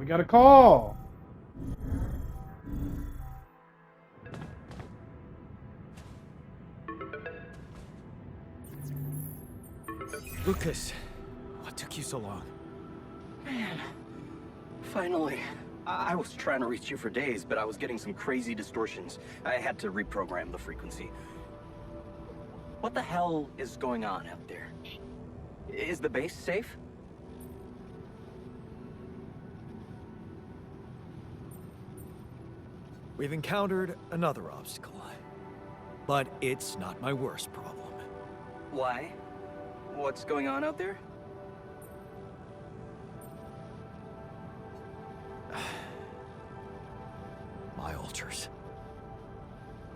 We got a call. Lucas, what took you so long? Man, finally. I was trying to reach you for days, but I was getting some crazy distortions. I had to reprogram the frequency. What the hell is going on out there? Is the base safe? We've encountered another obstacle. But it's not my worst problem. Why? What's going on out there? My altars.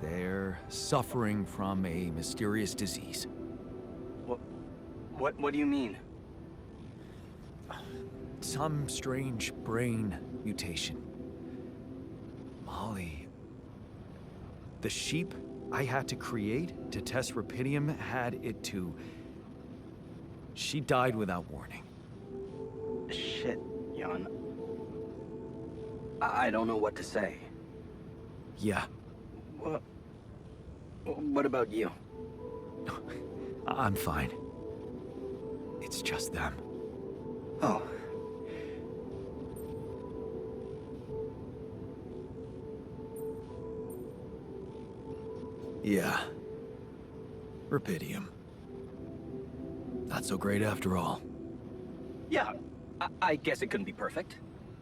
They're suffering from a mysterious disease. What do you mean? Some strange brain mutation. Molly... The sheep I had to create to test Rapidium had it too. She died without warning. Shit, Jan. I don't know what to say. Yeah. What about you? I'm fine. It's just them. Oh. Yeah. Rapidium. Not so great after all. Yeah, I guess it couldn't be perfect.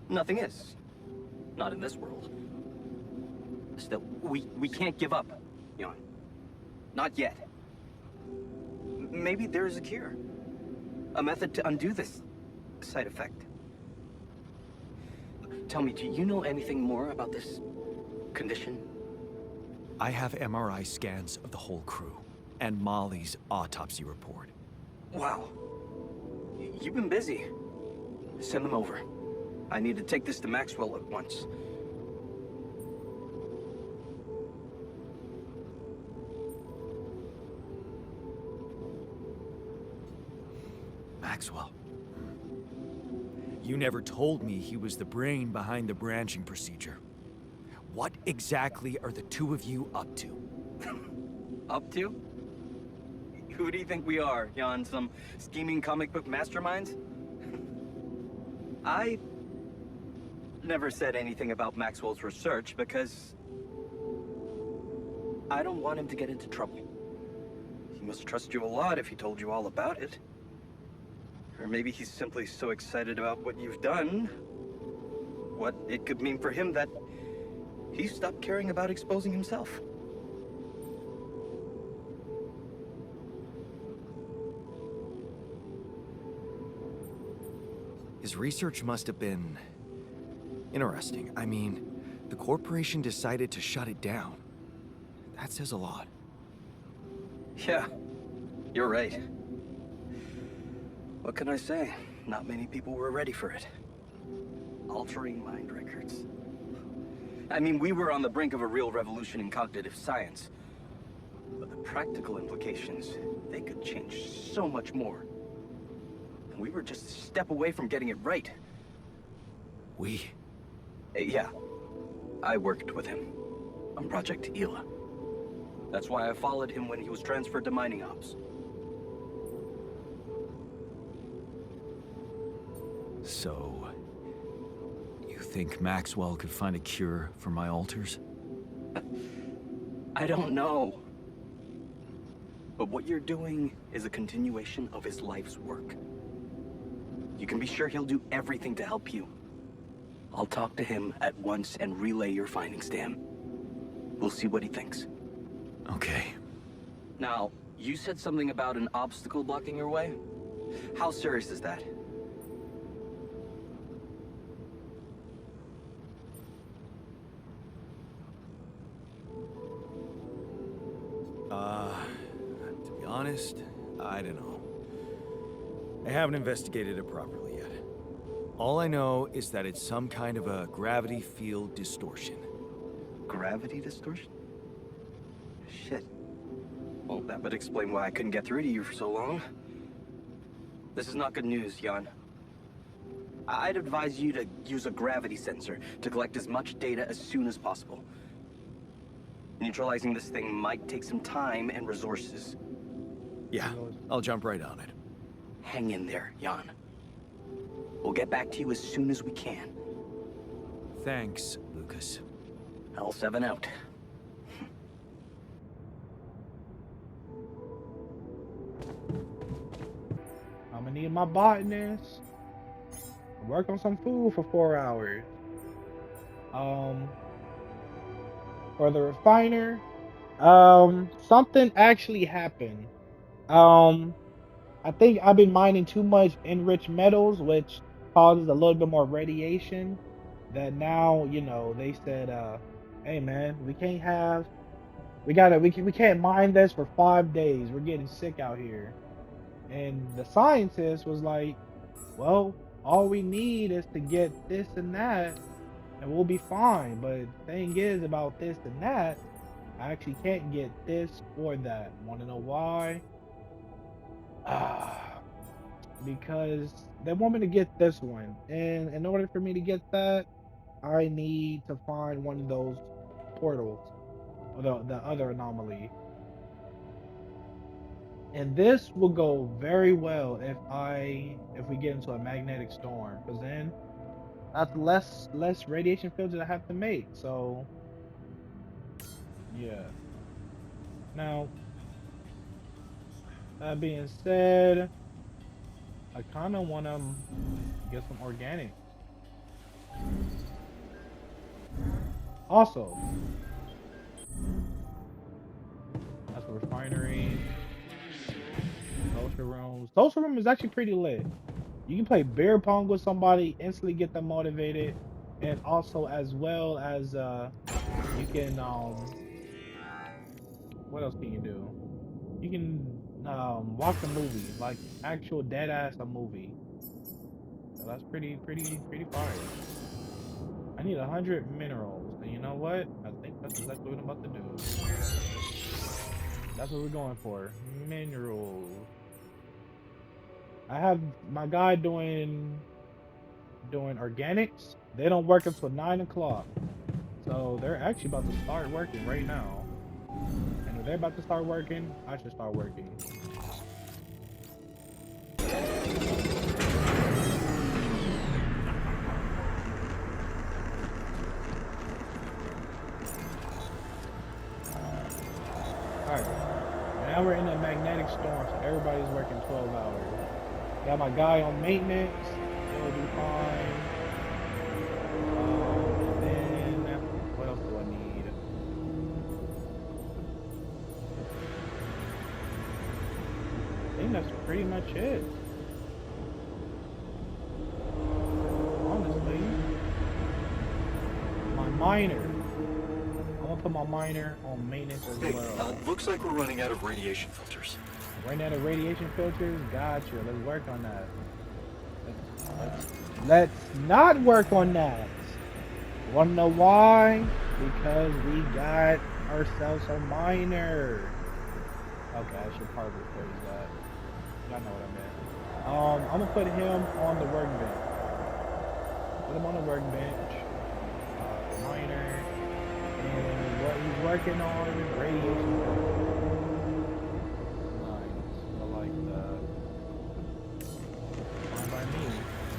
Nothing is. Not in this world. Still, we can't give up, Jan. Not yet. Maybe there's a cure. A method to undo this side effect. Tell me, do you know anything more about this condition? I have MRI scans of the whole crew, and Molly's autopsy report. Wow. You've been busy. Send them over. I need to take this to Maxwell at once. Maxwell. You never told me he was the brain behind the branching procedure. What exactly are the two of you up to? Up to? Who do you think we are, Jan? Some scheming comic book masterminds? I never said anything about Maxwell's research because I don't want him to get into trouble. He must trust you a lot if he told you all about it. Or maybe he's simply so excited about what you've done, what it could mean for him, that he stopped caring about exposing himself. His research must have been interesting. I mean, the corporation decided to shut it down. That says a lot. Yeah, you're right. What can I say? Not many people were ready for it. Altering mind records. I mean, we were on the brink of a real revolution in cognitive science. But the practical implications, they could change so much more. And we were just a step away from getting it right. We? Yeah. I worked with him on Project Ela. That's why I followed him when he was transferred to mining ops. So, you think Maxwell could find a cure for my altars? I don't know. But what you're doing is a continuation of his life's work. You can be sure he'll do everything to help you. I'll talk to him at once and relay your findings to him. We'll see what he thinks. Okay. Now, you said something about an obstacle blocking your way? How serious is that? To be honest, I don't know. I haven't investigated it properly yet. All I know is that it's some kind of a gravity field distortion. Gravity distortion? Shit. Well, that would explain why I couldn't get through to you for so long. This is not good news, Jan. I'd advise you to use a gravity sensor to collect as much data as soon as possible. Neutralizing this thing might take some time and resources. Yeah, I'll jump right on it. Hang in there, Jan. We'll get back to you as soon as we can. Thanks, Lucas. L7 out. I'm gonna need my botanist. Work on some food for 4 hours. For the refiner, something actually happened. I think I've been mining too much enriched metals, which causes a little bit more radiation. That now, they said, hey man, we can't mine this for 5 days. We're getting sick out here. And the scientist was like, well, all we need is to get this and that, and we'll be fine. But the thing is about this and that, I actually can't get this or that. Want to know why? Because they want me to get this one, and in order for me to get that, I need to find one of those portals, or the other anomaly. And this will go very well if we get into a magnetic storm, because then that's less radiation filters I have to make. So yeah. Now that being said, I kind of want to get some organics. Also, that's a refinery. Social room. Social room is actually pretty lit. You can play beer pong with somebody, instantly get them motivated, and also as well as you can what else can you do? You can watch a movie, like actual dead ass a movie. So that's pretty fire. I need 100 minerals, and you know what? I think that's exactly what I'm about to do. That's what we're going for. Minerals. I have my guy doing organics. They don't work until 9 o'clock. So they're actually about to start working right now. And if they're about to start working, I should start working. Alright. Now we're in a magnetic storm, so everybody's working 12 hours. Got my guy on maintenance. He'll be fine. And then, what else do I need? I think that's pretty much it. Honestly. My miner. I'm gonna put my miner on maintenance as well. Looks like we're running out of radiation filters. Running out of radiation filters? Gotcha. Let's work on that. Let's not work on that. Wanna know why? Because we got ourselves a miner. Okay, I should probably phrase that. Y'all know what I meant. I'm gonna put him on the workbench. Put him on the workbench. Miner. And what he's working on, radiation filters.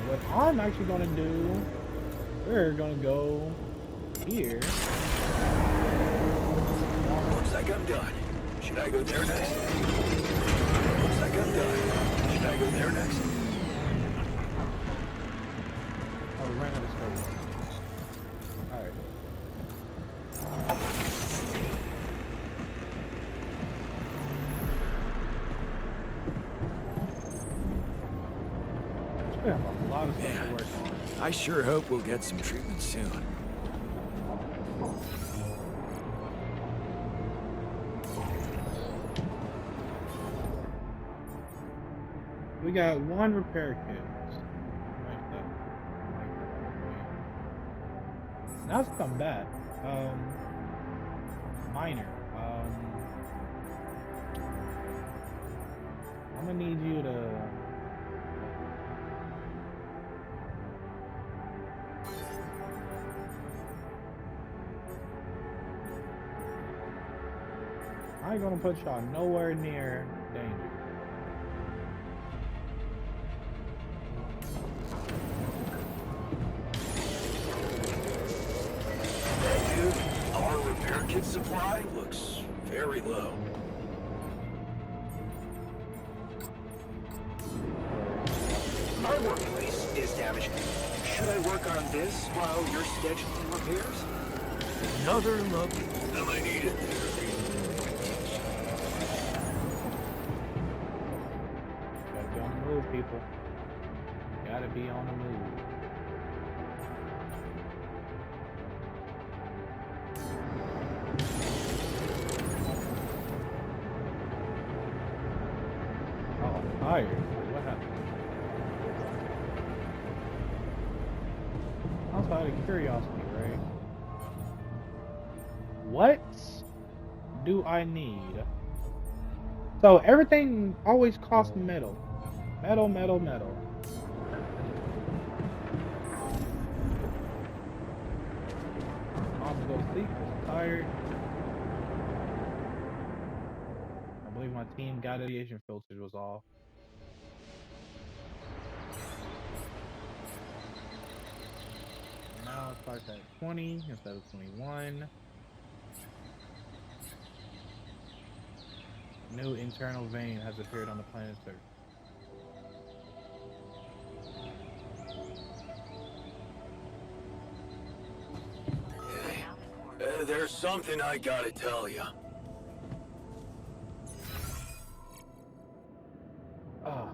What I'm actually gonna do, we're gonna go here. Looks like I'm done. Should I go there next? Looks like I'm done. Should I go there next? Oh, we ran out of space. Alright. We have a lot of stuff to work on. I sure hope we'll get some treatment soon. We got one repair kit. Now let's come back. Miner. I'm gonna need you to ain't gonna put y'all nowhere near danger. Dude, our repair kit supply looks very low. Our workplace is damaged. Should I work on this while you're scheduling repairs? Another lovely. Am I needed there? Gotta be on the move, people. Gotta be on the move. Oh, I'm tired. What happened? Also, out of curiosity, right? What do I need? So everything always costs metal. Metal, metal, metal. I'm gonna go sleep 'cause I'm tired. I believe my team got radiation filters was off. Now it starts at 20 instead of 21. New internal vein has appeared on the planet's surface. Hey, there's something I gotta tell you. Ah.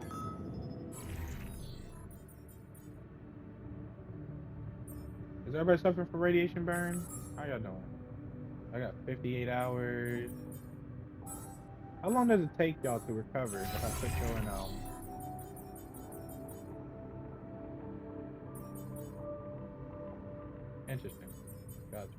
Is everybody suffering from radiation burn? How y'all doing? I got 58 hours. How long does it take y'all to recover if I put you in Interesting. Gotcha.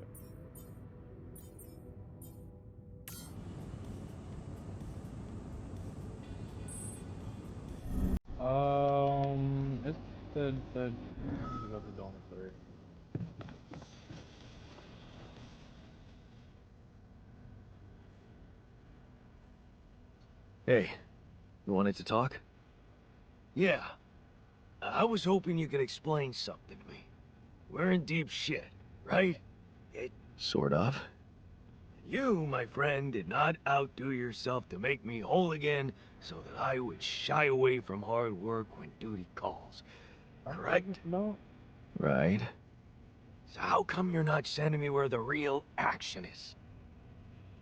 It's the of the dormitory. Hey, you wanted to talk? Yeah. I was hoping you could explain something to me. We're in deep shit, right? Sort of. You, my friend, did not outdo yourself to make me whole again so that I would shy away from hard work when duty calls. Correct? No. Right. So how come you're not sending me where the real action is?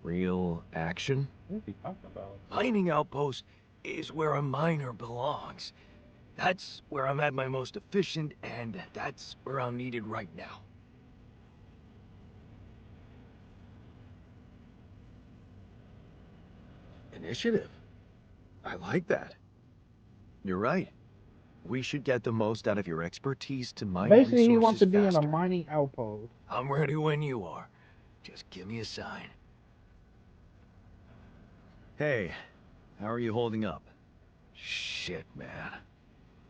Real action? What is he talking about? Mining outpost is where a miner belongs. That's where I'm at my most efficient, and that's where I'm needed right now. Initiative. I like that. You're right. We should get the most out of your expertise to mine Basically, he wants resources to be in a faster. mining outpost. I'm ready when you are. Just give me a sign. Hey, how are you holding up? Shit, man.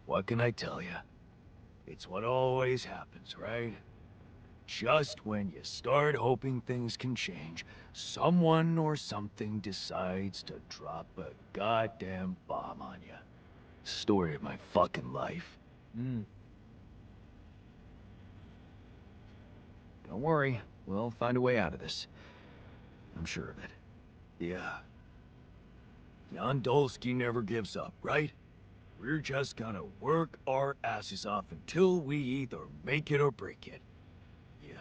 What can I tell you? It's what always happens, right? Just when you start hoping things can change, someone or something decides to drop a goddamn bomb on you. Story of my fucking life. Don't worry, we'll find a way out of this. I'm sure of it. Yeah. Jan Dolsky never gives up, right? We're just gonna work our asses off until we either make it or break it. Yeah.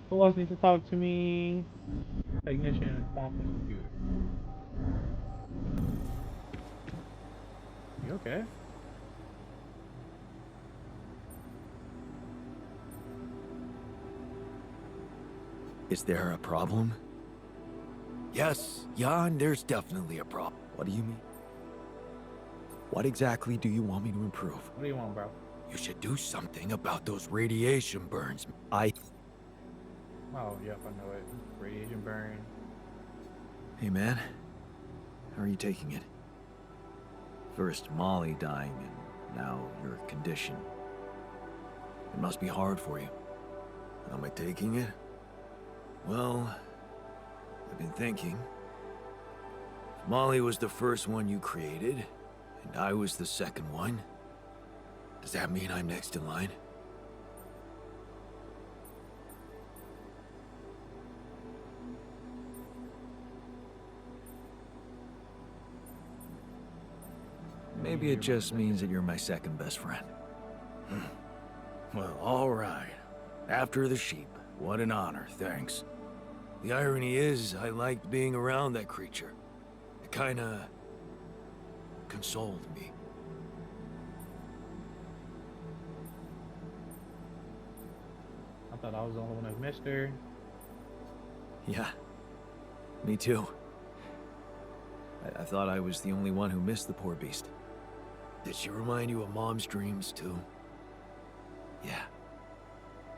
Who else needs to talk to me? Technician and quantum computer. You okay? Is there a problem? Yes, Jan, there's definitely a problem. What do you mean? What exactly do you want me to improve? What do you want, bro? You should do something about those radiation burns. Oh, yep, I know it. Radiation burn. Hey man, how are you taking it? First Molly dying and now your condition. It must be hard for you. How am I taking it? Well, I've been thinking. If Molly was the first one you created, and I was the second one, does that mean I'm next in line? Maybe it just means that you're my second best friend. Well, all right. After the sheep. What an honor, thanks. The irony is, I liked being around that creature. It kinda consoled me. I thought I was the only one that missed her. Yeah, me too. I thought I was the only one who missed the poor beast. Did she remind you of Mom's dreams too? Yeah.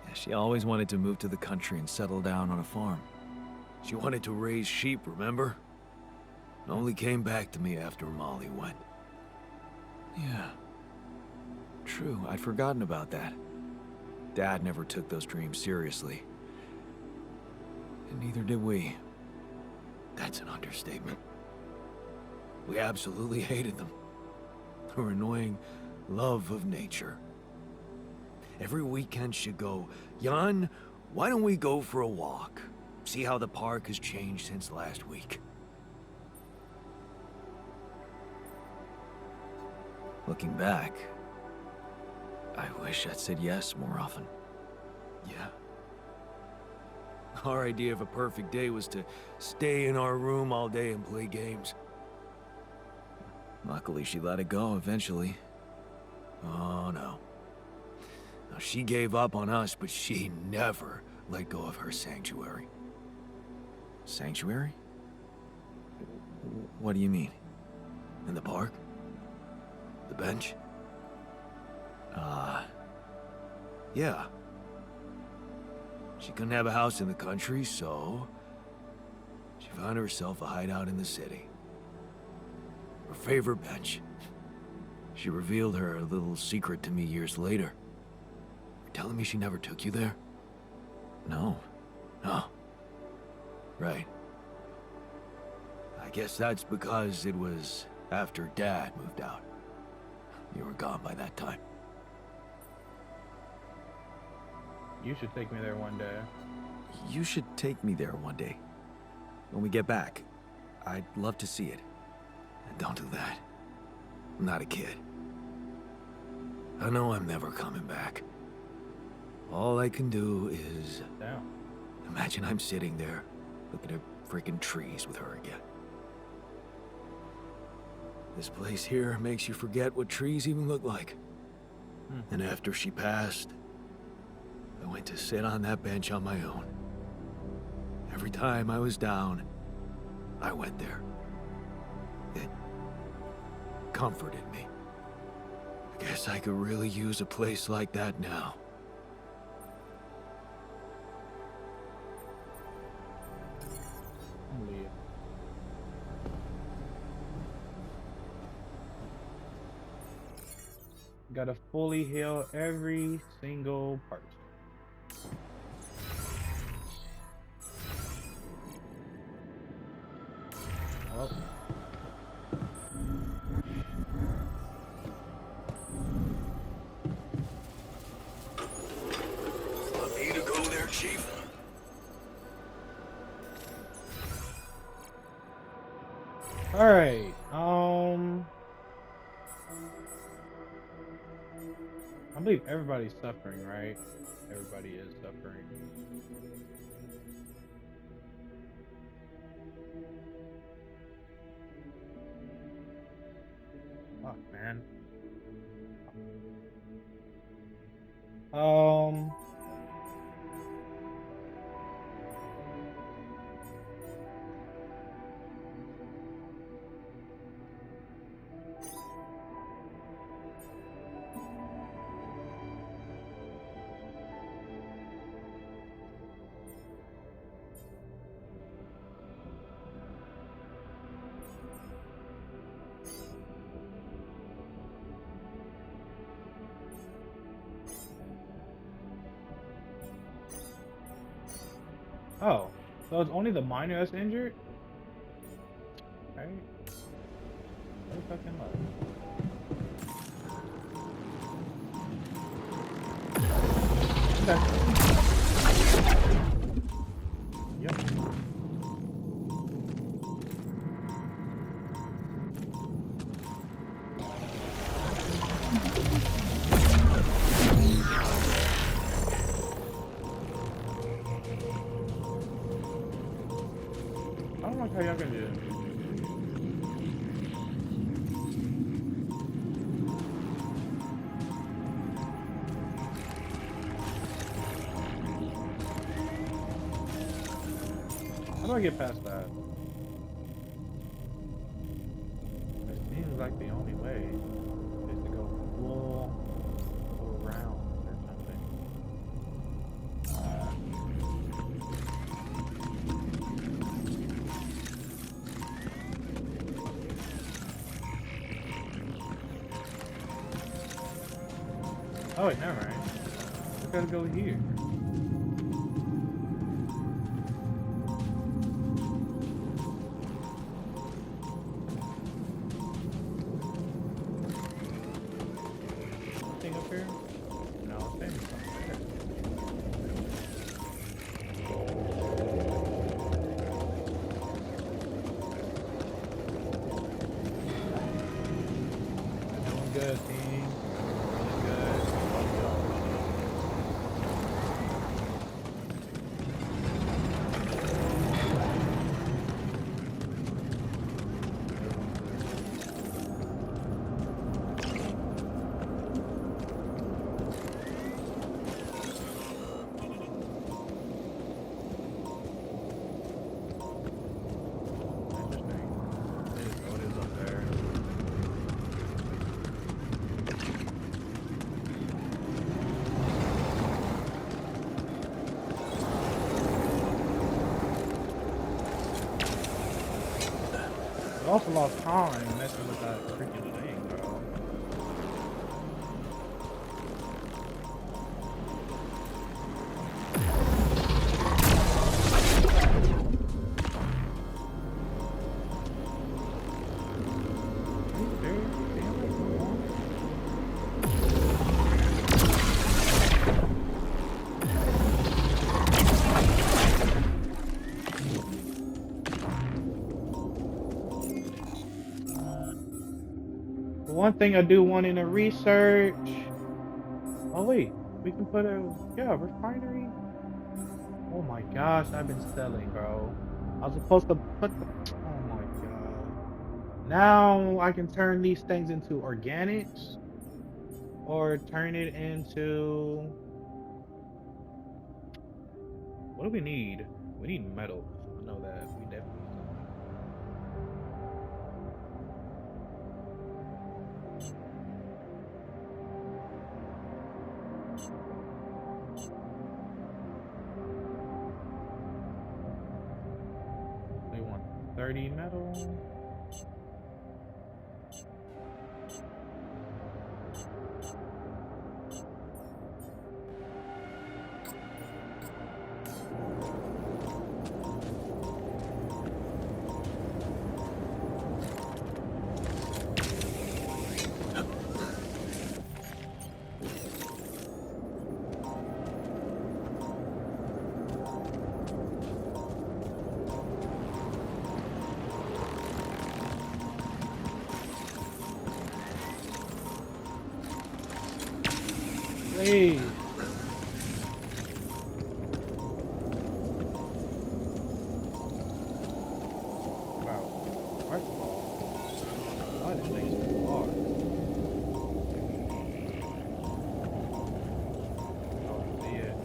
Yeah, she always wanted to move to the country and settle down on a farm. She wanted to raise sheep, remember? It only came back to me after Molly went. Yeah. True, I'd forgotten about that. Dad never took those dreams seriously. And neither did we. That's an understatement. We absolutely hated them. Her annoying love of nature. Every weekend she'd go, Jan, why don't we go for a walk? See how the park has changed since last week. Looking back, I wish I'd said yes more often. Yeah. Our idea of a perfect day was to stay in our room all day and play games. Luckily, she let it go eventually. Oh, no. Now, she gave up on us, but she never let go of her sanctuary. Sanctuary? What do you mean? In the park? The bench? Yeah. She couldn't have a house in the country, so she found herself a hideout in the city. Her favorite bench. She revealed her little secret to me years later. You're telling me she never took you there? No. No. Right. I guess that's because it was after Dad moved out. You were gone by that time. You should take me there one day. You should take me there one day. When we get back, I'd love to see it. And don't do that. I'm not a kid. I know I'm never coming back. All I can do is Down. imagine I'm sitting there, looking at freaking trees with her again. This place here makes you forget what trees even look like. And after she passed, I went to sit on that bench on my own. Every time I was down, I went there. It comforted me. I guess I could really use a place like that now. I'm leaving. Gotta fully heal every single part. Well. Want me to go there, Chief? All right. I believe everybody's suffering, right? Everybody is suffering. Fuck, man. Oh, so it's only the miner that's injured? Right? What fucking luck. Okay. Yep. I don't like how y'all can do it. How do I get past that? It seems like the only way is to go full around or something. Oh wait, never mind. We gotta go here. Thing up here? No, it's maybe something there. Doing good, team. Really good. Interesting. It is what is up there. We also lost time messing with that freaking thing, bro. Are you serious? Damn, like, come on. The one thing I do want in a research. Oh wait, we can put a refinery. Oh my gosh, I've been selling, bro. I was supposed to put the. Oh my god. Now I can turn these things into organics, or turn it into. What do we need? We need metal. I know that. We definitely need some. They want 30 metal. Please. Wow. First of all, why this thing's so hard? Oh, I see it.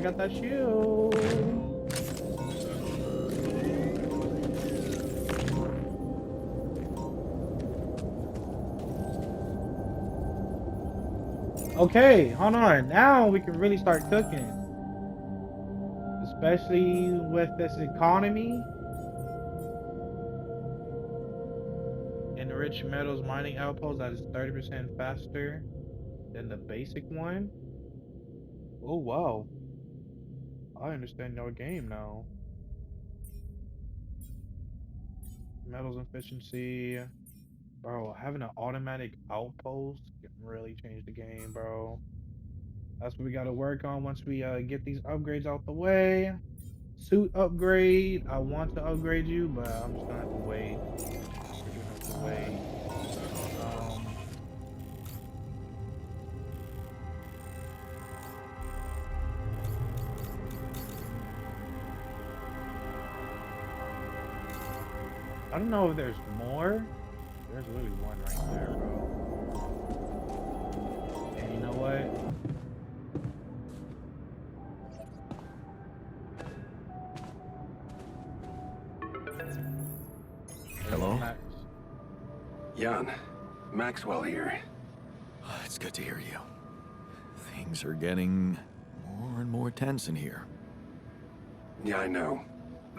got that shield. Okay, hold on. Now we can really start cooking. Especially with this economy. Enriched metals mining outpost that is 30% faster than the basic one. Oh wow. I understand your game now. Metals efficiency. Bro, having an automatic outpost can really change the game, bro. That's what we gotta work on once we get these upgrades out the way. Suit upgrade. I want to upgrade you, but I'm just gonna have to wait. We're gonna have to wait. Um, I don't know if there's more. There's really one right there, bro. And you know what? Hello? Max. Jan, Maxwell here. It's good to hear you. Things are getting more and more tense in here. Yeah, I know.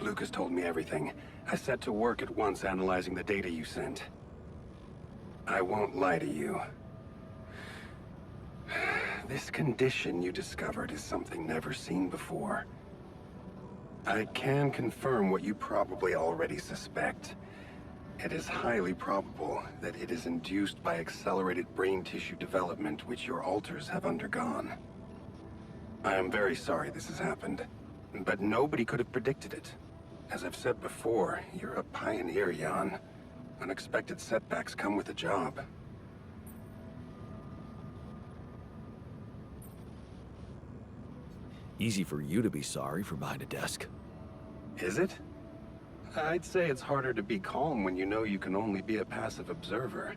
Lucas told me everything. I set to work at once analyzing the data you sent. I won't lie to you. This condition you discovered is something never seen before. I can confirm what you probably already suspect. It is highly probable that it is induced by accelerated brain tissue development which your alters have undergone. I am very sorry this has happened, but nobody could have predicted it. As I've said before, you're a pioneer, Jan. Unexpected setbacks come with the job. Easy for you to be sorry from behind a desk. Is it? I'd say it's harder to be calm when you know you can only be a passive observer.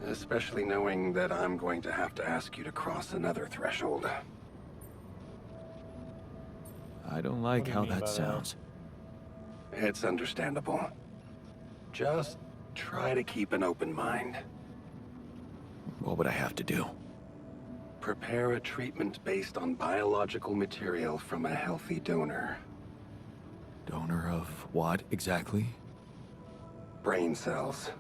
Especially knowing that I'm going to have to ask you to cross another threshold. I don't What like do you how mean by that that? sounds. It's understandable. Just try to keep an open mind. What would I have to do? Prepare a treatment based on biological material from a healthy donor. Donor of what exactly? Brain cells.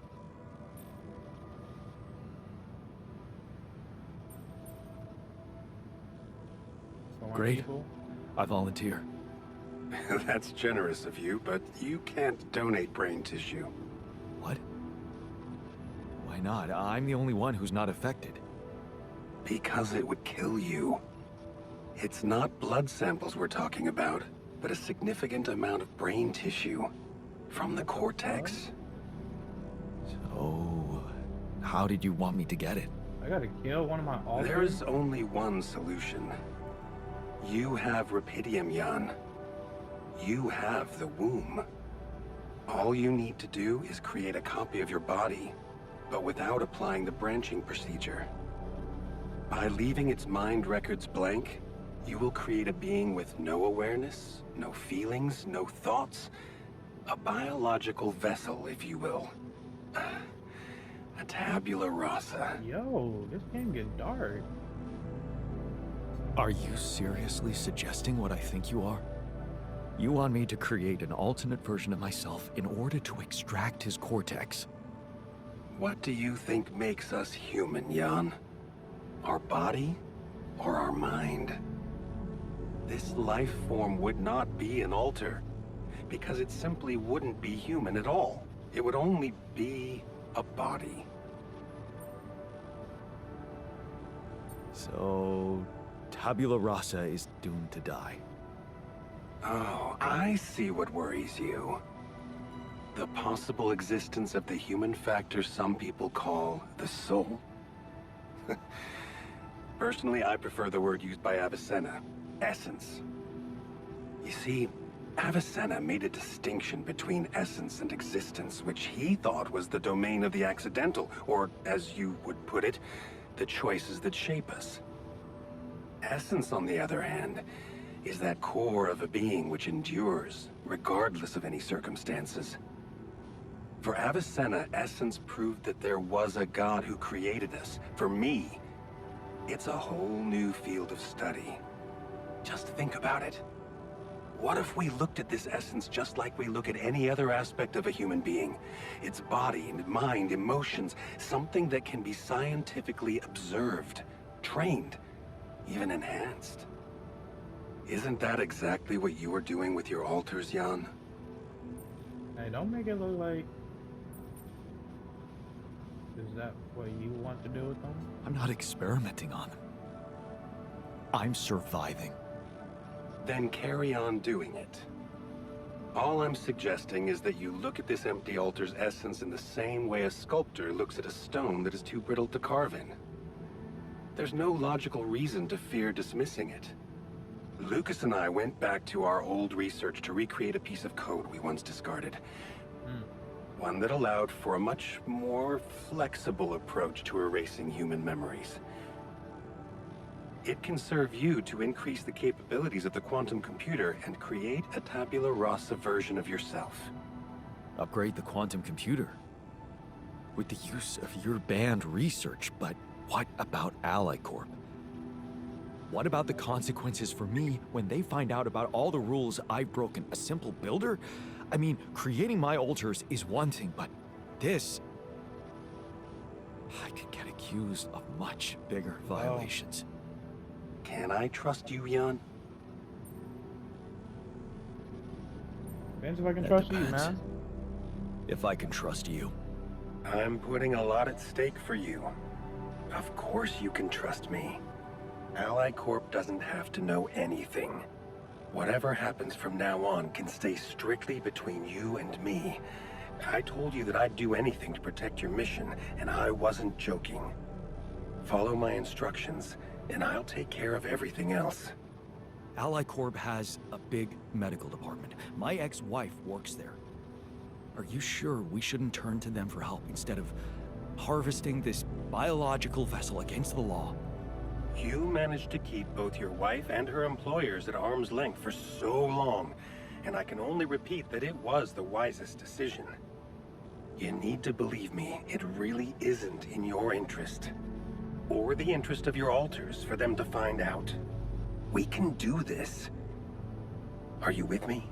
For my Great. people. I volunteer. That's generous of you, but you can't donate brain tissue. What? Why not? I'm the only one who's not affected. Because it would kill you. It's not blood samples we're talking about, but a significant amount of brain tissue. From the cortex. So, how did you want me to get it? I gotta kill one of my alters. There's only one solution. You have Rapidium, Jan. You have the womb. All you need to do is create a copy of your body, but without applying the branching procedure. By leaving its mind records blank, you will create a being with no awareness, no feelings, no thoughts. A biological vessel, if you will. A tabula rasa. Yo, this game get dark. Are you seriously suggesting what I think you are? You want me to create an alternate version of myself in order to extract his cortex? What do you think makes us human, Jan? Our body or our mind? This life form would not be an alter, because it simply wouldn't be human at all. It would only be a body. So, tabula rasa is doomed to die. Oh, I see what worries you. The possible existence of the human factor some people call the soul. Personally, I prefer the word used by Avicenna, essence. You see, Avicenna made a distinction between essence and existence, which he thought was the domain of the accidental, or, as you would put it, the choices that shape us. Essence, on the other hand, is that core of a being which endures, regardless of any circumstances. For Avicenna, Essence proved that there was a God who created us. For me, it's a whole new field of study. Just think about it. What if we looked at this essence just like we look at any other aspect of a human being? Its body, mind, emotions, something that can be scientifically observed, trained, even enhanced. Isn't that exactly what you were doing with your altars, Jan? Hey, don't make it look like... Is that what you want to do with them? I'm not experimenting on them. I'm surviving. Then carry on doing it. All I'm suggesting is that you look at this empty altar's essence in the same way a sculptor looks at a stone that is too brittle to carve in. There's no logical reason to fear dismissing it. Lucas and I went back to our old research to recreate a piece of code we once discarded. One that allowed for a much more flexible approach to erasing human memories. It can serve you to increase the capabilities of the quantum computer and create a tabula rasa version of yourself. Upgrade the quantum computer with the use of your banned research, but what about Ally Corp? What about the consequences for me when they find out about all the rules I've broken? A simple builder? I mean, creating my altars is one thing, but this... I could get accused of much bigger violations. Can I trust you, Jan? Depends if I can That trust you, depends. man. If I can trust you. I'm putting a lot at stake for you. Of course you can trust me. Ally Corp doesn't have to know anything. Whatever happens from now on can stay strictly between you and me. I told you that I'd do anything to protect your mission, and I wasn't joking. Follow my instructions, and I'll take care of everything else. Ally Corp has a big medical department. My ex-wife works there. Are you sure we shouldn't turn to them for help instead of harvesting this biological vessel against the law? You managed to keep both your wife and her employers at arm's length for so long, and I can only repeat that it was the wisest decision. You need to believe me, it really isn't in your interest, or the interest of your altars, for them to find out. We can do this. Are you with me?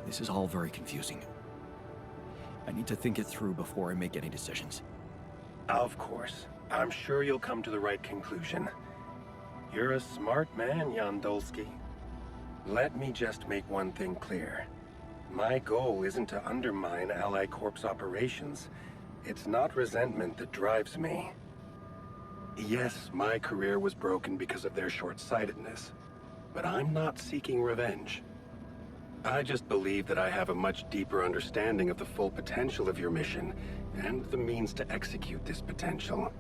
This is all very confusing. I need to think it through before I make any decisions. Of course. I'm sure you'll come to the right conclusion. You're a smart man, Jan Dolsky. Let me just make one thing clear. My goal isn't to undermine Ally Corp's operations. It's not resentment that drives me. Yes, my career was broken because of their short-sightedness, but I'm not seeking revenge. I just believe that I have a much deeper understanding of the full potential of your mission, and the means to execute this potential.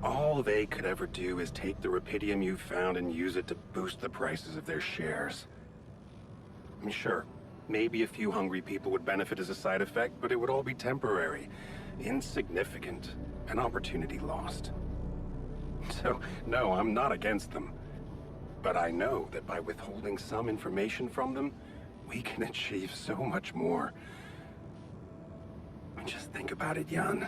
All they could ever do is take the rupidium you've found and use it to boost the prices of their shares. I mean, sure, maybe a few hungry people would benefit as a side effect, but it would all be temporary, insignificant, an opportunity lost. So, no, I'm not against them. But I know that by withholding some information from them, we can achieve so much more. Just think about it, Jan.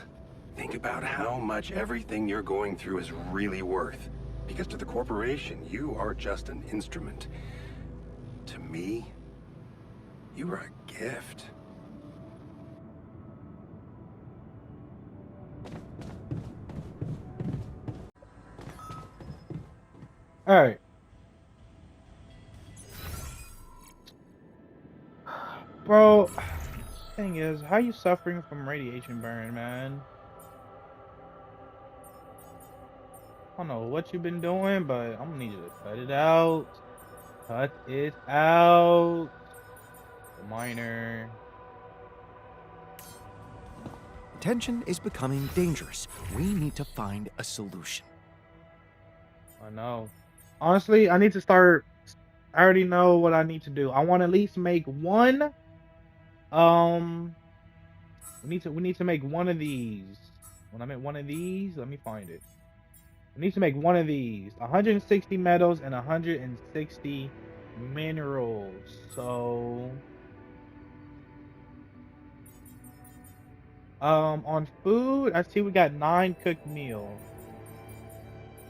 Think about how much everything you're going through is really worth. Because to the corporation, you are just an instrument. To me, you are a gift. Alright. Bro, thing is, how you suffering from radiation burn, man? I don't know what you've been doing, but I'm gonna need you to cut it out. Cut it out. Minor. Tension is becoming dangerous. We need to find a solution. I know. Honestly, I need to start. I already know what I need to do. I want to at least make one. We need to make one of these. When I make one of these, let me find it. It needs to make one of these. 160 metals and 160 minerals. So on food, I see we got 9 cooked meals.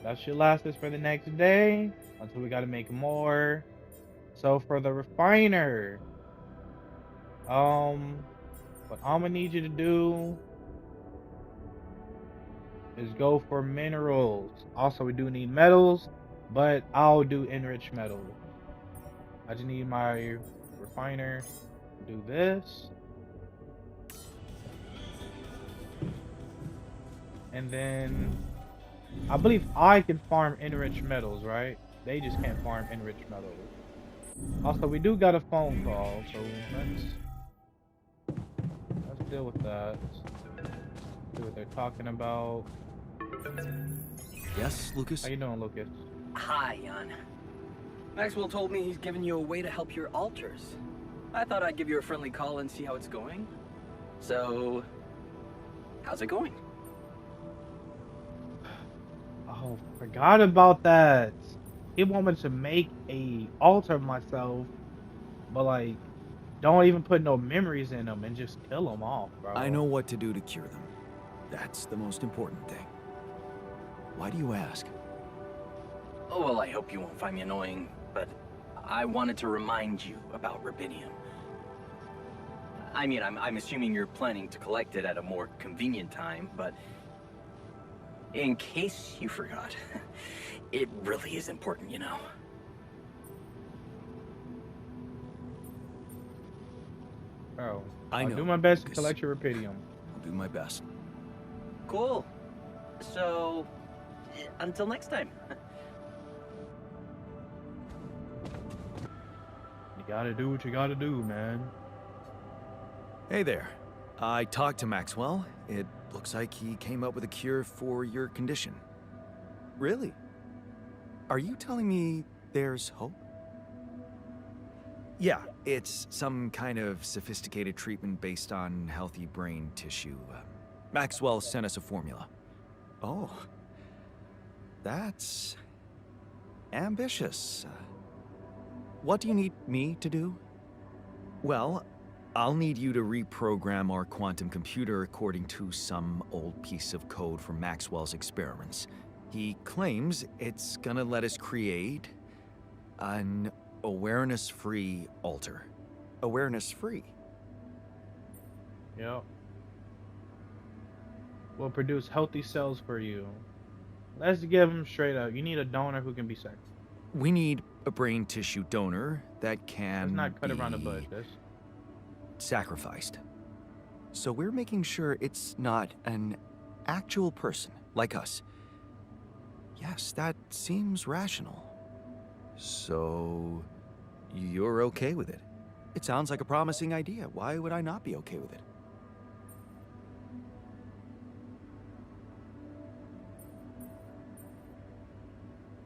That should last us for the next day until we gotta make more. So for the refiner, what I'm gonna need you to do is go for minerals. Also, we do need metals, but I'll do enriched metals. I just need my refiner to do this. And then I believe I can farm enriched metals, right? They just can't farm enriched metals. Also, we do got a phone call, so let's deal with that. See what they're talking about. Yes, Lucas? How you doing, Lucas? Hi, Jan. Maxwell told me he's giving you a way to help your alters. I thought I'd give you a friendly call and see how it's going. So, how's it going? Oh, forgot about that. He wanted to make a altar of myself, but like, don't even put no memories in them and just kill them off, bro. I know what to do to cure them. That's the most important thing. Why do you ask? Oh, well, I hope you won't find me annoying, but I wanted to remind you about rubidium. I mean, I'm assuming you're planning to collect it at a more convenient time, but in case you forgot, it really is important, you know. Bro, I I'll know, do my best to Lucas. collect your rubidium. I'll do my best. Cool. So, until next time. You gotta do what you gotta do, man. Hey there. I talked to Maxwell. It looks like he came up with a cure for your condition. Really? Are you telling me there's hope? Yeah, it's some kind of sophisticated treatment based on healthy brain tissue. Maxwell sent us a formula. Oh. That's ambitious. What do you need me to do? Well, I'll need you to reprogram our quantum computer according to some old piece of code from Maxwell's experiments. He claims it's gonna let us create an awareness-free alter. Awareness-free? Yep. Will produce healthy cells for you. Let's give him straight up. You need a donor who can be sexy. We need a brain tissue donor that can Let's not cut around the be bush. Let's sacrificed. So we're making sure it's not an actual person like us. Yes, that seems rational. So you're okay with it? It sounds like a promising idea. Why would I not be okay with it?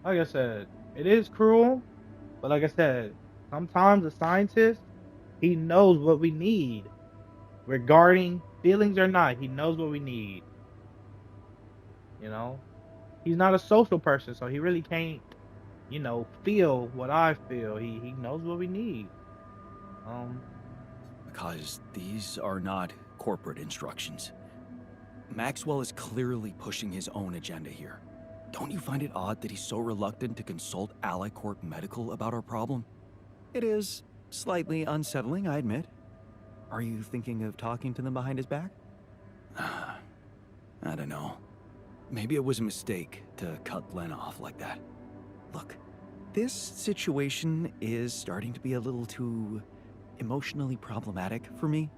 like I said, it is cruel, but like I said, sometimes a scientist, he knows what we need. Regarding feelings or not, he knows what we need. You know? He's not a social person, so he really can't, feel what I feel. He knows what we need. Because these are not corporate instructions. Maxwell is clearly pushing his own agenda here. Don't you find it odd that he's so reluctant to consult AliCorp Medical about our problem? It is slightly unsettling, I admit. Are you thinking of talking to them behind his back? I don't know. Maybe it was a mistake to cut Len off like that. Look, this situation is starting to be a little too emotionally problematic for me.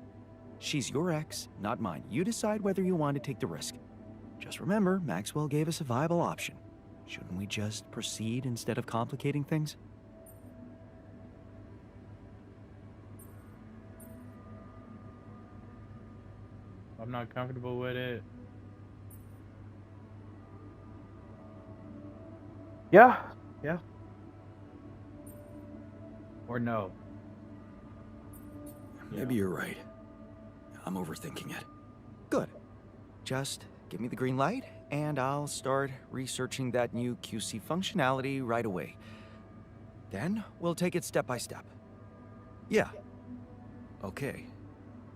She's your ex, not mine. You decide whether you want to take the risk. Just remember, Maxwell gave us a viable option. Shouldn't we just proceed instead of complicating things? I'm not comfortable with it. Yeah. Or no. Maybe you're right. I'm overthinking it. Good. Just give me the green light, and I'll start researching that new QC functionality right away. Then we'll take it step by step. Yeah. Okay.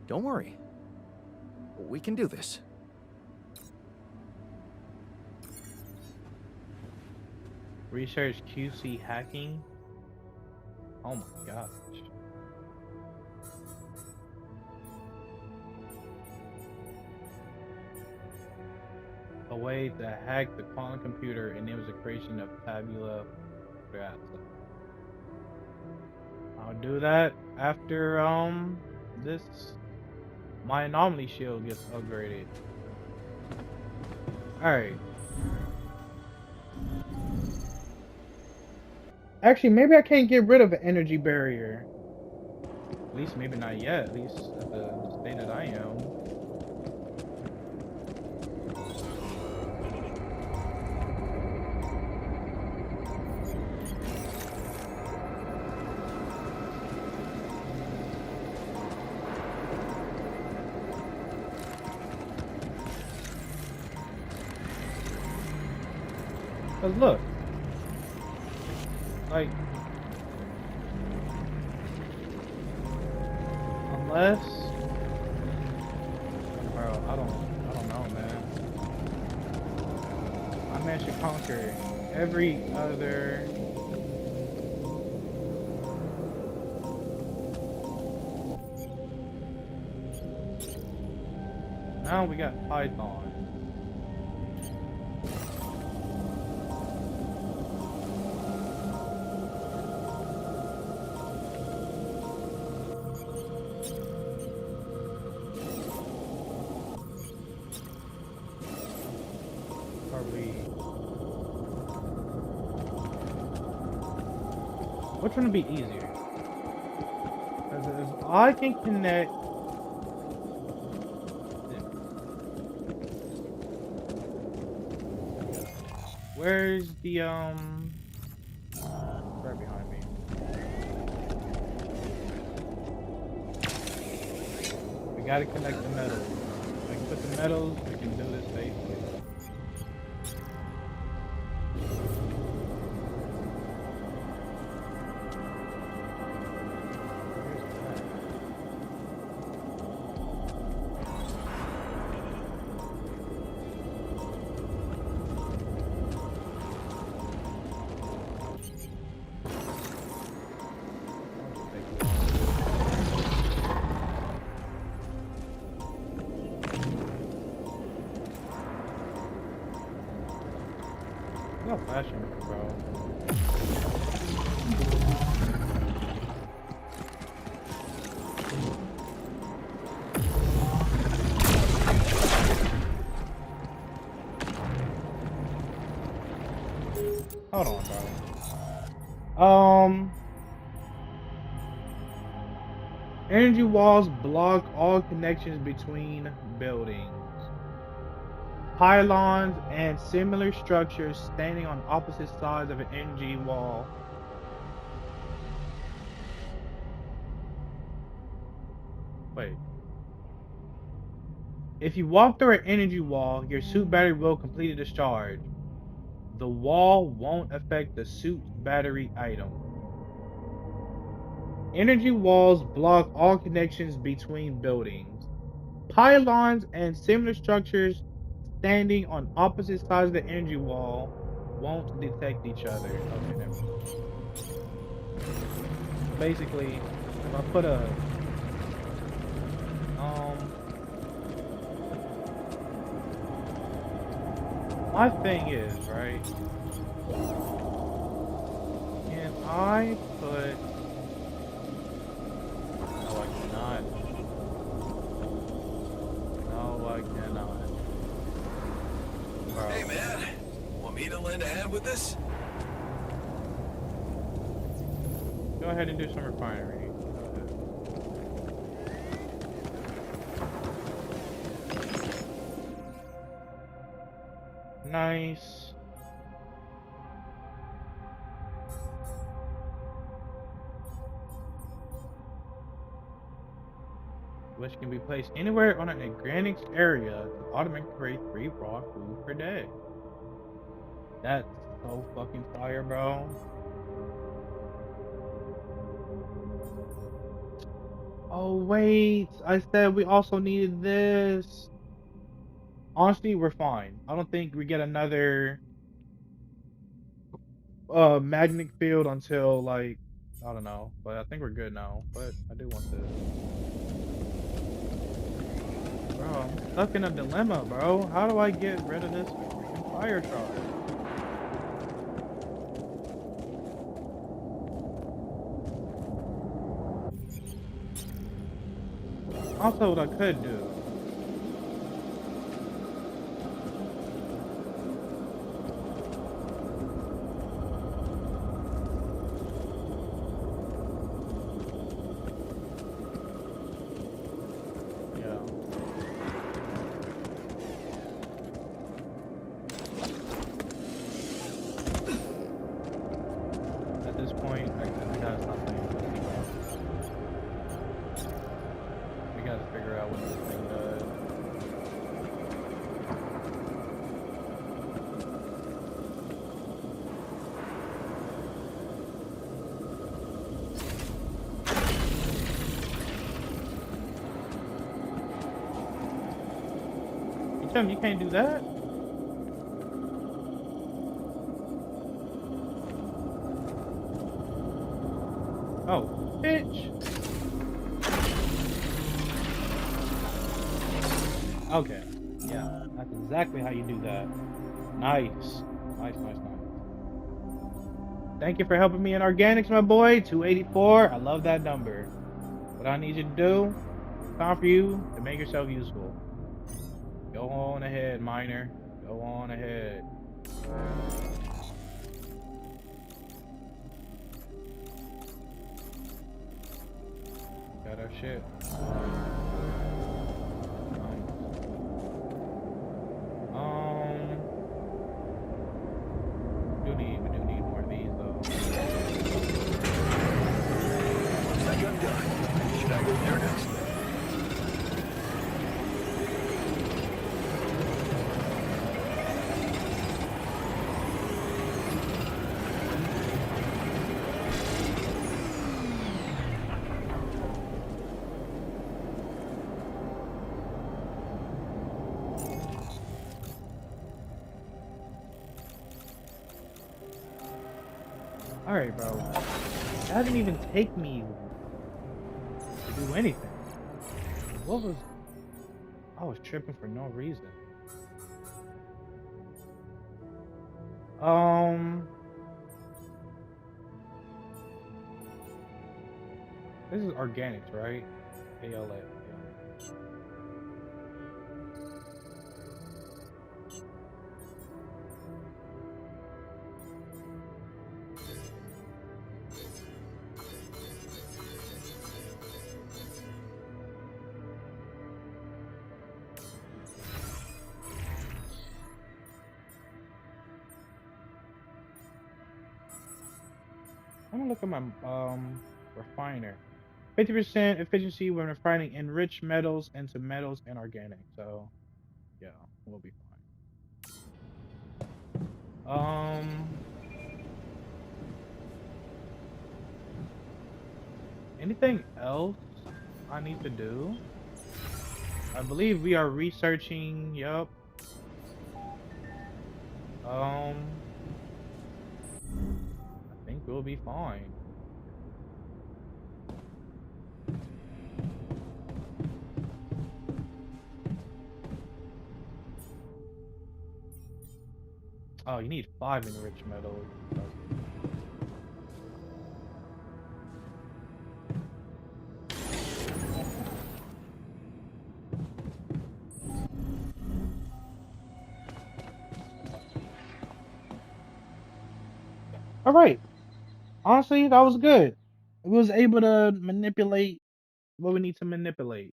Don't worry. We can do this. Research QC hacking? Oh my gosh. A way to hack the quantum computer enables the creation of tabula rasa. I'll do that after this my anomaly shield gets upgraded. Alright. Actually, maybe I can't get rid of an energy barrier. At least maybe not yet, at least at the state that I am. Cause look, like, unless, bro, I don't know, man. I managed to conquer every other. Now we got Python. Which one would be easier? Because if I can connect... Where's the, right behind me. We gotta connect the metals. If we can put the metals, we can do this safely. No flashing, bro. Hold on, bro. Energy walls block all connections between buildings. Pylons and similar structures standing on opposite sides of an energy wall. Wait. If you walk through an energy wall, your suit battery will completely discharge. The wall won't affect the suit's battery item. Energy walls block all connections between buildings. Pylons and similar structures standing on opposite sides of the energy wall won't detect each other. Okay, never mind. Basically, if I put a my thing is, right? Can I put... No, I cannot. No, I cannot. Bro. Hey, man. Want me to lend a hand with this? Go ahead and do some refinery. Nice. which can be placed anywhere on an organics area to automatically create 3 raw food per day. That's so fucking fire, bro. Oh wait, I said we also needed this. Honestly, we're fine. I don't think we get another magnetic field until like I don't know, but I think we're good now. But I do want this. Bro, I'm stuck in a dilemma, bro. How do I get rid of this freaking fire shard? Also, what I could do. Yeah. At this point, I gotta stop playing with this, bro. We gotta figure out what this thing does. You tell me you can't do that? Oh, bitch. Okay. Yeah, that's exactly how you do that. Nice. Nice, nice, nice. Thank you for helping me in organics, my boy. 284. I love that number. What I need you to do, time for you to make yourself useful. Go on ahead, miner. Go on ahead. Got our shit. We do need more of these though. Looks like I'm done. Should I go there next? Alright, bro. That didn't even take me to do anything. What was... I was tripping for no reason. This is organics, right? ALA. I'm gonna look at my refiner. 50% efficiency when refining enriched metals into metals and organic. So yeah, we'll be fine. Anything else I need to do? I believe we are researching, yup. I think we'll be fine. Oh, you need 5 enriched metals. All right. Honestly, that was good. We was able to manipulate what we need to manipulate.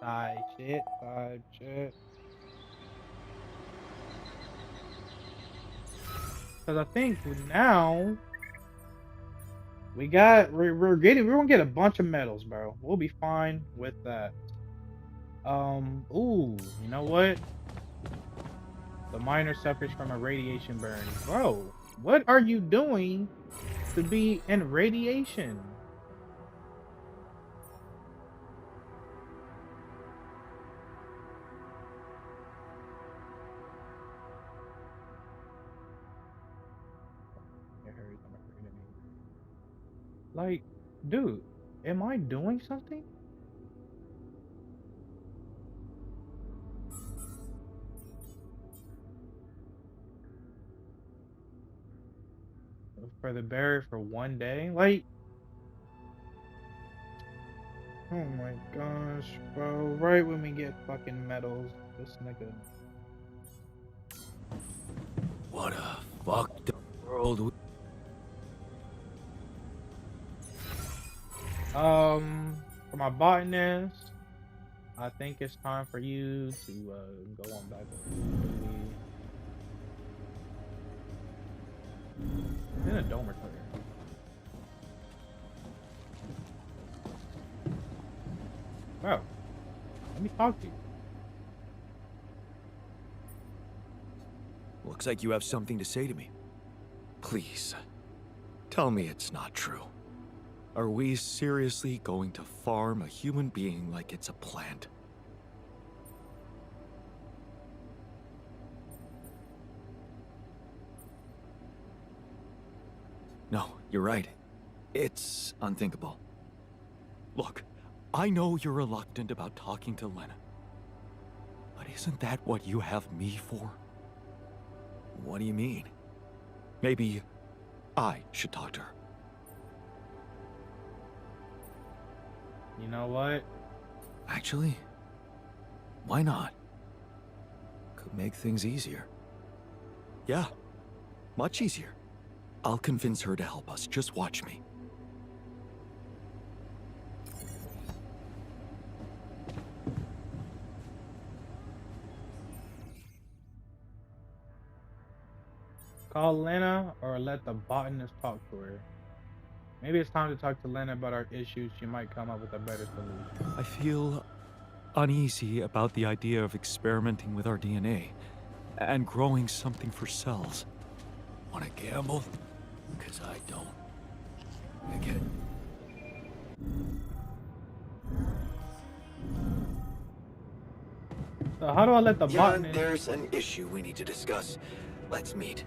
Side shit, side shit. Because I think now we're gonna get a bunch of medals, bro. We'll be fine with that. Ooh, you know what? The miner suffers from a radiation burn. Bro, what are you doing to be in radiation? It hurts, I'm afraid of me. Like, dude, am I doing something? For the bearer for 1 day? Like, oh my gosh, bro. Right when we get fucking medals, this nigga. What a fucked up world. For my botanist, I think it's time for you to go on back on duty. In a dormitory. Bro, let me talk to you. Looks like you have something to say to me. Please, tell me it's not true. Are we seriously going to farm a human being like it's a plant? No, you're right. It's unthinkable. Look, I know you're reluctant about talking to Lena. But isn't that what you have me for? What do you mean? Maybe I should talk to her. You know what? Actually, why not? Could make things easier. Yeah, much easier. I'll convince her to help us. Just watch me. Call Lena or let the botanist talk to her. Maybe it's time to talk to Lena about our issues. She might come up with a better solution. I feel uneasy about the idea of experimenting with our DNA and growing something for cells. Wanna gamble? 'Cause I don't. I get it. So how do I let the Yeah, botanist? there's an issue we need to discuss. Let's meet.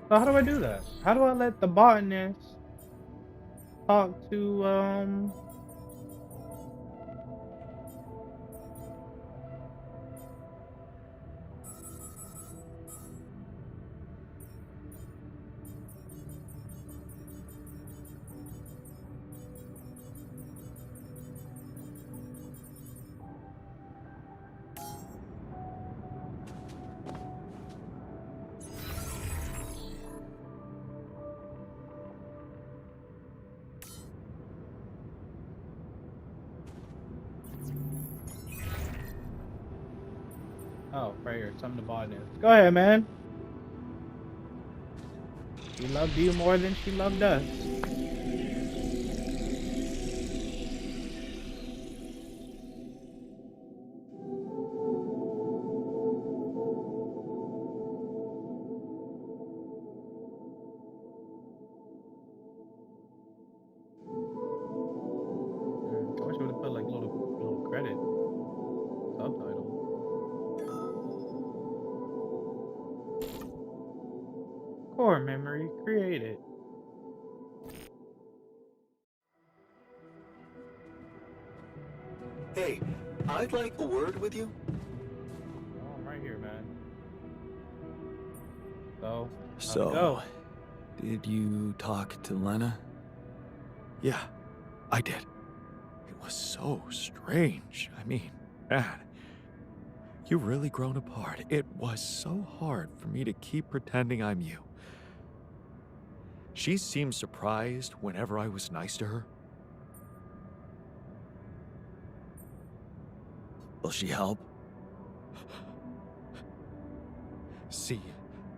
So how do I do that? How do I let the botanist talk to oh, right here, some of the botanist. Go ahead, man. She loved you more than she loved us. I wish I would have put like little credit subtitle. Core memory created. Hey, I'd like a word with you. Oh, I'm right here, man. So, how'd it So, go? did you talk to Lena? Yeah, I did. It was so strange. I mean, man, you've really grown apart. It was so hard for me to keep pretending I'm you. She seemed surprised whenever I was nice to her. Will she help? See,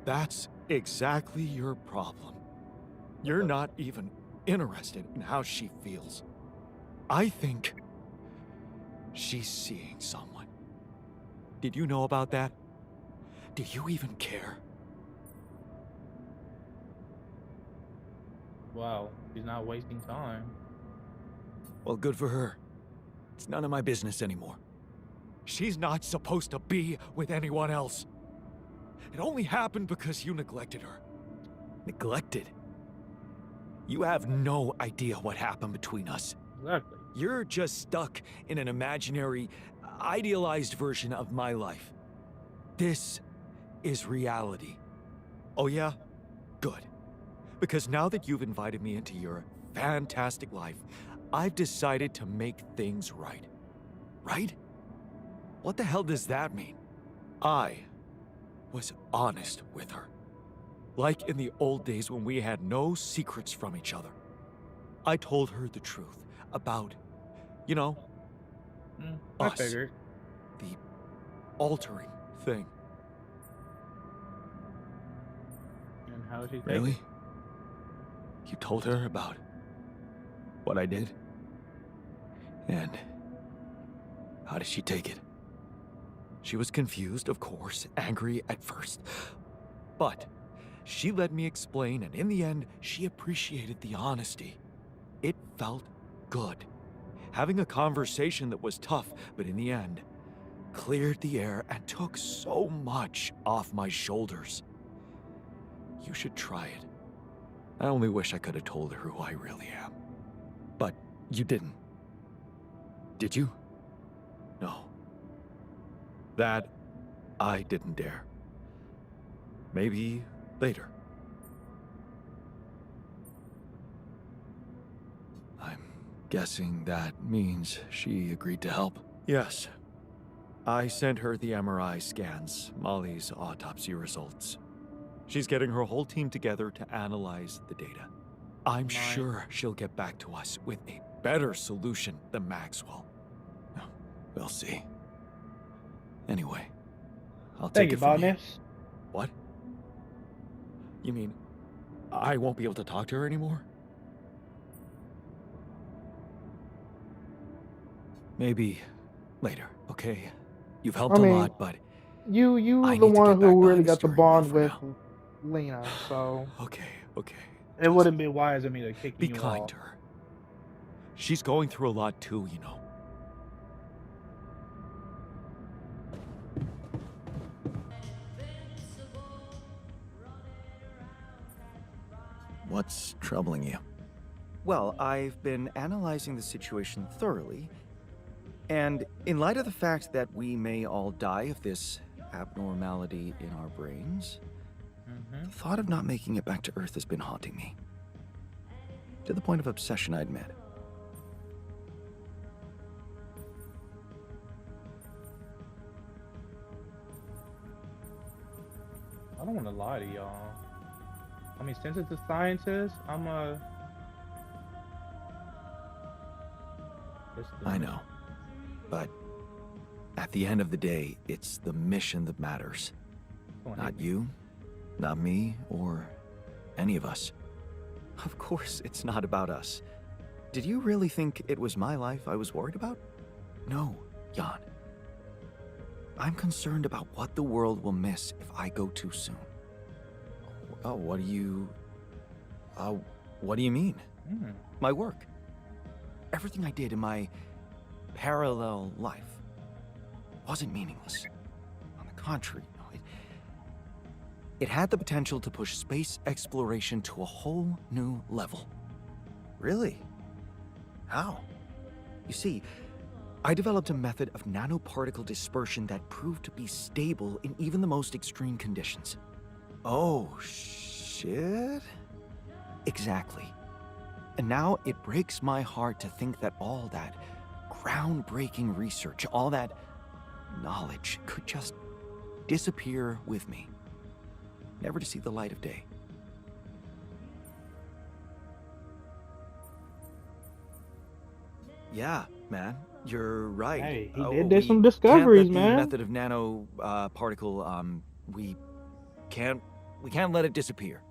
that's exactly your problem. You're not even interested in how she feels. I think she's seeing someone. Did you know about that? Do you even care? Wow, he's not wasting time. Well, good for her. It's none of my business anymore. She's not supposed to be with anyone else. It only happened because you neglected her. Neglected? You have no idea what happened between us. Exactly. You're just stuck in an imaginary, idealized version of my life. This is reality. Oh yeah? Good. Because now that you've invited me into your fantastic life, I've decided to make things right. Right? What the hell does that mean? I was honest with her. Like in the old days when we had no secrets from each other. I told her the truth about, you know, I us. figured. The altering thing. And how did she take Really? it? You told her about what I did? And how did she take it? She was confused, of course, angry at first. But she let me explain, and in the end, she appreciated the honesty. It felt good. Having a conversation that was tough, but in the end, cleared the air and took so much off my shoulders. You should try it. I only wish I could have told her who I really am. But you didn't. Did you? No. That I didn't dare. Maybe later. I'm guessing that means she agreed to help. Yes. I sent her the MRI scans, Molly's autopsy results. She's getting her whole team together to analyze the data. I'm sure she'll get back to us with a better solution than Maxwell. We'll see. Anyway, I'll Thank take you, it from you. botanist. What? You mean I won't be able to talk to her anymore? Maybe later, okay? You've helped I a mean, lot, but You I the need to one get back who really behind the got the steering wheel bond for with now. Lena, so Okay. it Just wouldn't be wise of me to kick be you kind off. to her. She's going through a lot too, you know. What's troubling you? Well, I've been analyzing the situation thoroughly, and in light of the fact that we may all die of this abnormality in our brains, the thought of not making it back to Earth has been haunting me. To the point of obsession, I admit. I don't want to lie to y'all. I mean, since it's a scientist, I'm a. I know. But at the end of the day, it's the mission that matters. Not you, not me, or any of us. Of course, it's not about us. Did you really think it was my life I was worried about? No, Jan. I'm concerned about what the world will miss if I go too soon. Oh, what do you mean? My work. Everything I did in my parallel life wasn't meaningless. On the contrary, it had the potential to push space exploration to a whole new level. Really? How? You see, I developed a method of nanoparticle dispersion that proved to be stable in even the most extreme conditions. Oh, shit? Exactly. And now it breaks my heart to think that all that groundbreaking research, all that knowledge could just disappear with me, never to see the light of day. Yeah, man, you're right. Hey, he Oh, did some we can't discoveries, let the man. method of nano particle. We can't let it disappear.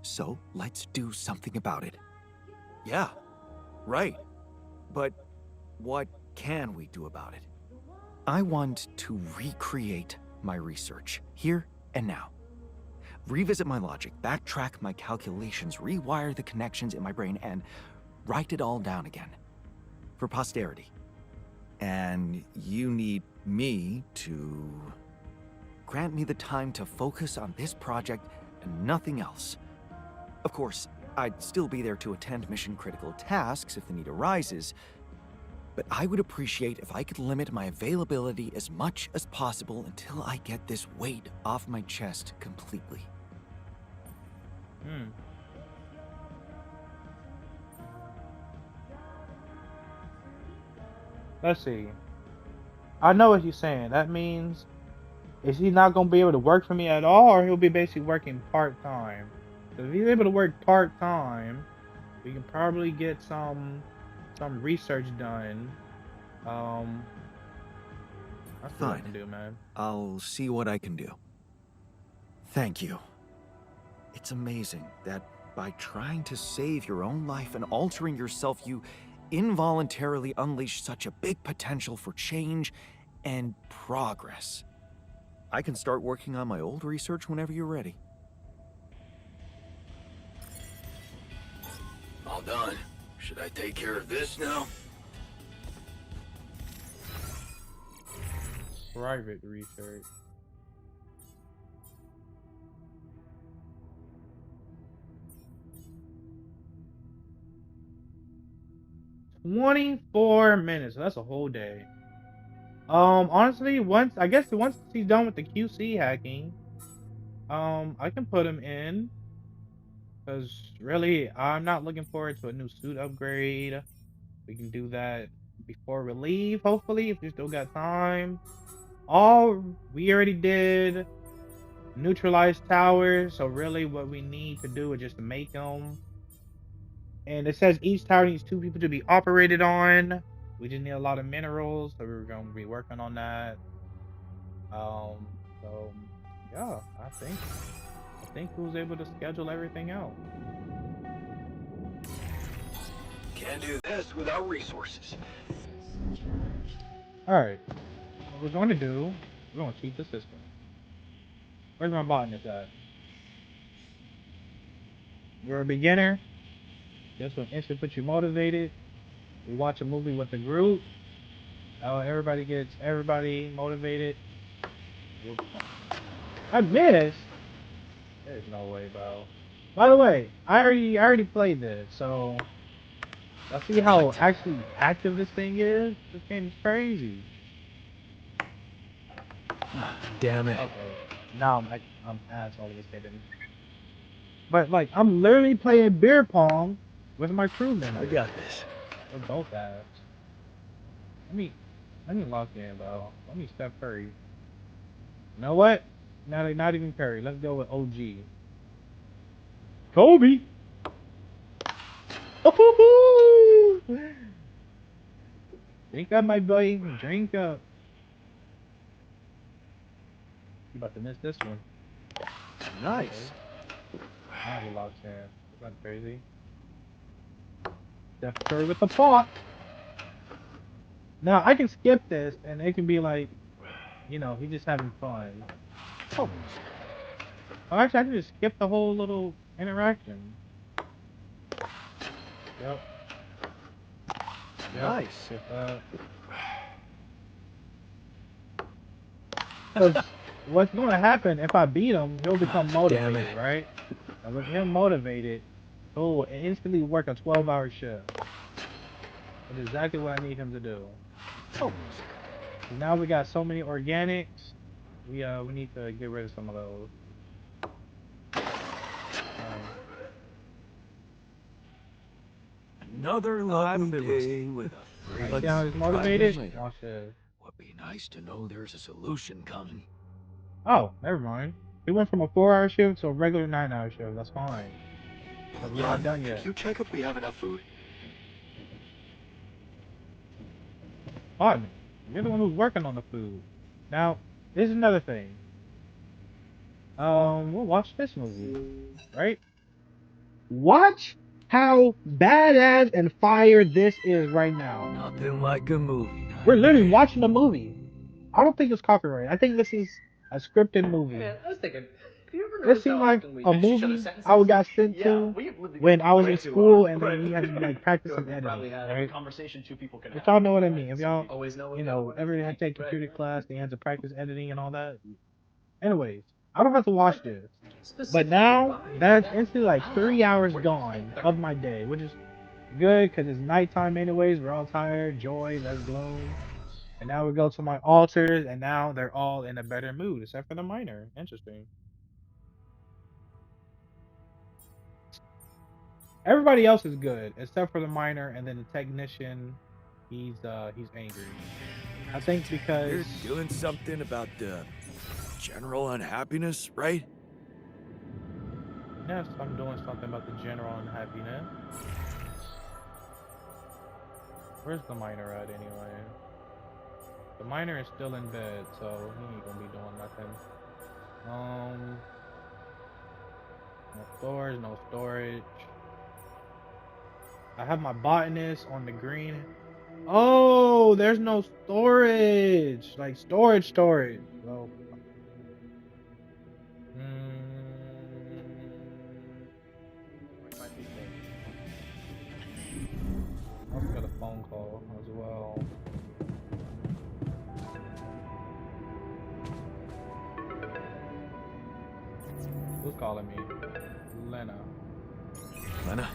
So let's do something about it. Yeah, right. But what can we do about it? I want to recreate my research here and now. Revisit my logic, backtrack my calculations, rewire the connections in my brain, and write it all down again. For posterity. And you need me to grant me the time to focus on this project and nothing else. Of course, I'd still be there to attend mission-critical tasks if the need arises, but I would appreciate if I could limit my availability as much as possible until I get this weight off my chest completely. Let's see. I know what he's saying. That means, is he not gonna be able to work for me at all, or he'll be basically working part-time? So if he's able to work part-time, we can probably get some research done. That's what I Fine. can do, man. I'll see what I can do. Thank you. It's amazing that by trying to save your own life and altering yourself, you involuntarily unleash such a big potential for change and progress. I can start working on my old research whenever you're ready. All done. Should I take care of this now? Private research. $24 So that's a whole day. Honestly, once he's done with the QC hacking, I can put him in. Because really, I'm not looking forward to a new suit upgrade. We can do that before we leave, hopefully, if we still got time. We already did neutralize towers, so really what we need to do is just to make them. And it says each tower needs 2 people to be operated on. We just need a lot of minerals, so we're going to be working on that. So yeah, I think we was able to schedule everything out. Can't do this without resources. Alright. What we're going to do, we're going to cheat the system. Where's my botanist at? You're a beginner. This will instantly put you motivated. We watch a movie with the group. Everybody gets motivated. I missed. There's no way, bro. By the way, I already played this, so I see how actually active this thing is. This game is crazy. Damn it. Okay, now I'm asshole this game. But like, I'm literally playing beer pong with my crew members. I got this. We're both apps. Let me lock in, bro. Let me Steph Curry. You know what? Not even Curry. Let's go with OG. Kobe. Oh, drink up, my boy. Drink up. You about to miss this one. Nice. Now he locks in. Isn't that crazy? Steph Curry with the pot. Now I can skip this, and it can be like, he's just having fun. Oh, actually, I can just skip the whole little interaction. Yep. Nice. Skip that. 'Cause what's going to happen if I beat him? He'll become motivated, right? And with him motivated, he'll instantly work a 12-hour shift. That's exactly what I need him to do. Oh. Now we got so many organics. We need to get rid of some of those. Another lovely day with a See how he's motivated? Watch this. Would be nice to know there's a solution coming. Oh, never mind. We went from a 4-hour shift to a regular 9-hour shift. That's fine. But we're not done yet. Can you check if we have enough food? fought me. You're the one who's working on the food. Now, here's another thing. We'll watch this movie, right? Watch how badass and fire this is right now. Nothing like a movie night. We're literally watching a movie. I don't think it's copyrighted. I think this is a scripted movie. Man, I was thinking, have you ever This noticed seemed how like often we a ditch each other's movie sentences? I would got sent Yeah, to we literally when I was way in too school, well. and then we had to like practice some We editing, probably had a right? conversation two people can If have. y'all know what I mean, if y'all, Always know what you the other know, one is ever had to thinking. take computer Right. class, they had to practice editing and all that. Anyways, I don't have to watch this. But Specific now vibe. that's instantly like 3 hours gone of my day, which is good because it's nighttime anyways. We're all tired. Joy, let's gloom. And now we go to my altars, and now they're all in a better mood, except for the miner. Interesting. Everybody else is good, except for the miner, and then the technician. He's angry. I think because You're doing something about the general unhappiness, right? yes, I'm doing something about the general unhappiness. Where's the miner at anyway? The miner is still in bed, so he ain't gonna be doing nothing. No storage, no storage. I have my botanist on the green. Oh, there's no storage. Like storage. Well, might be safe. I also got a phone call as well. Who's calling me? Lena. Lena?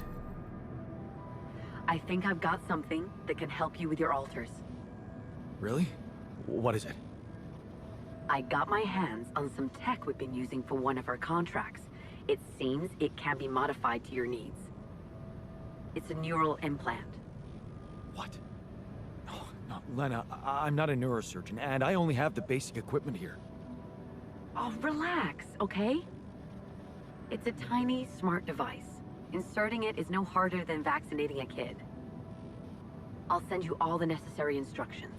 I think I've got something that can help you with your altars. Really? What is it? I got my hands on some tech we've been using for one of our contracts. It seems it can be modified to your needs. It's a neural implant. What? No, Lena, I'm not a neurosurgeon, and I only have the basic equipment here. Oh, relax, okay? It's a tiny, smart device. Inserting it is no harder than vaccinating a kid. I'll send you all the necessary instructions.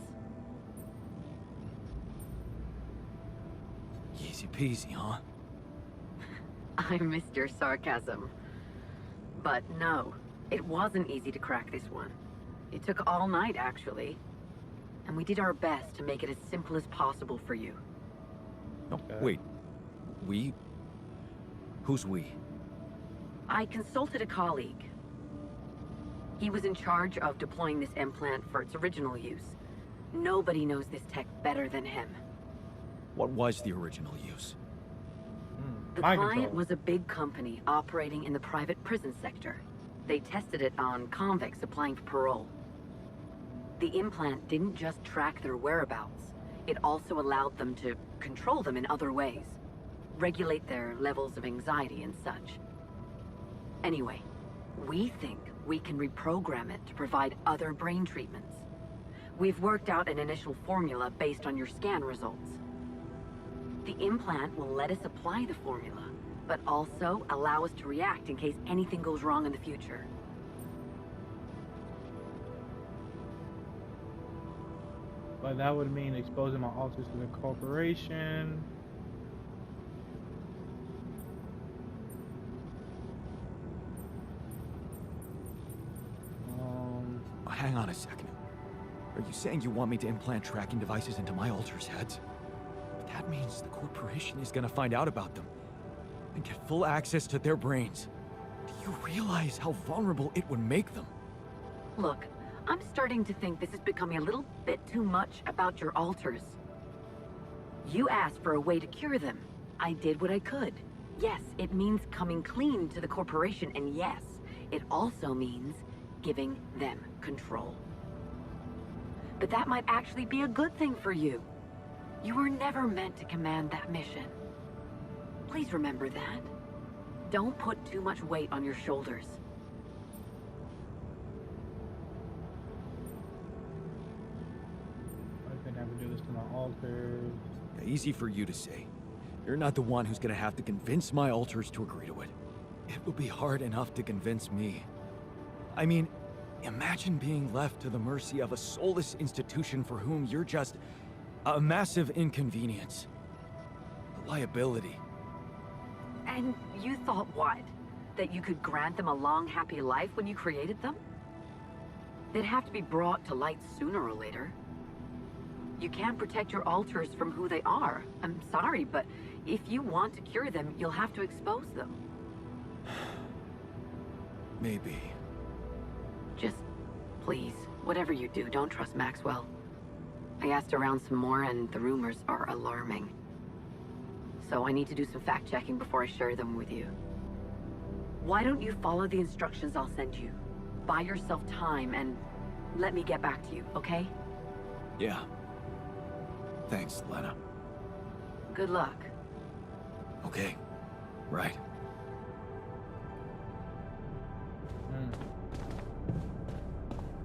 Easy peasy, huh? I missed your sarcasm. But no, it wasn't easy to crack this one. It took all night, actually. And we did our best to make it as simple as possible for you. No, Okay. wait. We? Who's we? I consulted a colleague. He was in charge of deploying this implant for its original use. Nobody knows this tech better than him. What was the original use? The Mind client control. was a big company operating in the private prison sector. They tested it on convicts applying for parole. The implant didn't just track their whereabouts. It also allowed them to control them in other ways. Regulate their levels of anxiety and such. Anyway, we think we can reprogram it to provide other brain treatments. We've worked out an initial formula based on your scan results. The implant will let us apply the formula, but also allow us to react in case anything goes wrong in the future. But that would mean exposing my altars to the corporation. Hang on a second. Are you saying you want me to implant tracking devices into my alters' heads? But that means the corporation is gonna find out about them and get full access to their brains. Do you realize how vulnerable it would make them? Look, I'm starting to think this is becoming a little bit too much about your altars. You asked for a way to cure them. I did what I could. Yes, it means coming clean to the corporation, and yes, it also means giving them control. But that might actually be a good thing for you. You were never meant to command that mission. Please remember that. Don't put too much weight on your shoulders. I could never do this to my altars. Easy for you to say. You're not the one who's gonna have to convince my alters to agree to it. It will be hard enough to convince me. I mean, Imagine being left to the mercy of a soulless institution for whom you're just a massive inconvenience. A liability. And you thought what? That you could grant them a long, happy life when you created them? They'd have to be brought to light sooner or later. You can't protect your alters from who they are. I'm sorry, but if you want to cure them, you'll have to expose them. Maybe. Just, please, whatever you do, don't trust Maxwell. I asked around some more, and the rumors are alarming. So I need to do some fact-checking before I share them with you. Why don't you follow the instructions I'll send you? Buy yourself time, and let me get back to you, okay? Yeah. Thanks, Lena. Good luck. Okay. Right.